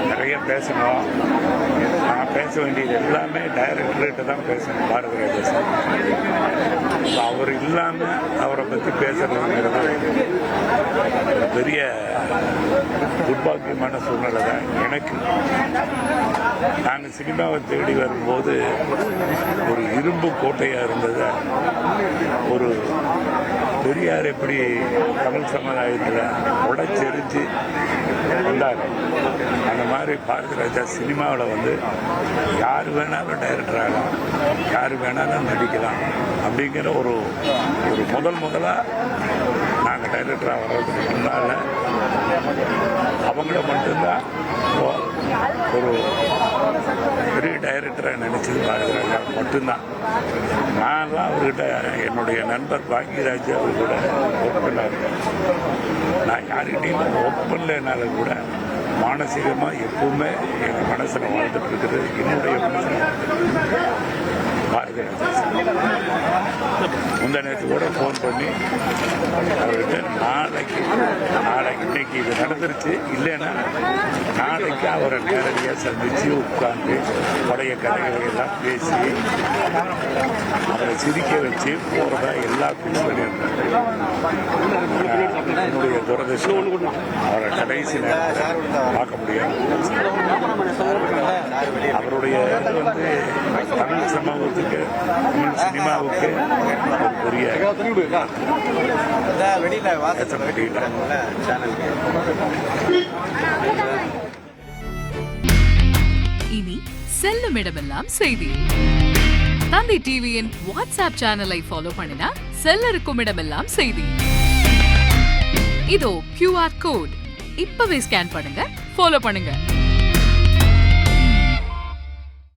நிறைய பேசணும். நான் பேச வேண்டியது எல்லாமே டைரக்டர்கிட்ட தான் பேசணும். பாரதி ராஜா சார் அவர் இல்லாமல் அவரை பற்றி பேசுறதுங்கிறது பெரிய துர்பாக்கியமான சூழ்நிலை தான் எனக்கு. நாங்கள் சினிமாவை தேடி வரும்போது ஒரு இரும்பு கோட்டையாக இருந்தது. ஒரு பெரியார் எப்படி தமிழ் சமுதாயத்தில் உடைச்செறிஞ்சு வந்தார், அந்த மாதிரி பாரதி ராஜா சினிமாவில் வந்து யார் வேணாலும் டைரக்டர் ஆகலாம், யார் வேணாலும் நடிக்கலாம் அப்படிங்கிற ஒரு முதலாக நாங்கள் டைரக்டராக வர்றதுக்கு முன்னால் அவங்கள மட்டும்தான் ஒரு பெரிய டைரக்டராக நினச்சது பாரதி ராஜா மட்டும்தான். நான்லாம் அவர்கிட்ட என்னுடைய நண்பர் பாக்யராஜ் அவர் கூட ஒர்க் பண்ணார். நான் யார்கிட்டையும் ஒர்க் பண்ணலைனாலும் கூட மானசீகமாக எப்பவுமே என் மனசில் வாழ்ந்துட்டு இருக்குது. என்னுடைய மனசில் பாரதி ராஜா முந்தா நேற்று கூட ஃபோன் பண்ணி அவர்கிட்ட நாளைக்கு இன்னைக்கு இது நடந்துருச்சு, இல்லைன்னா நாளைக்கு அவரை நேரடியாக சந்தித்து உட்காந்து பழைய கதைகளை எல்லாம் பேசி அவரை சிரிக்க வச்சு போகிறதா எல்லா ஃபிக்ஸ் பண்ணியிருந்தாங்க. என்னுடைய துரதிர்ஷ்டம் அவரை கடைசி நேரத்தில் பார்க்க முடியாது. அவருடைய இது வந்து தமிழ் சமூகத்துக்கு, தமிழ் சினிமாவுக்கு ஒரு பெரிய இனி செல்லும் இடமெல்லாம் செய்தி. தந்தி டிவியின் வாட்ஸ்அப் சேனலை ஃபாலோ பண்ணினா செல்ல இருக்கும் இடமெல்லாம் செய்தி. இதோ QR கோட் இப்பவே ஸ்கேன் பண்ணுங்க, ஃபாலோ பண்ணுங்க.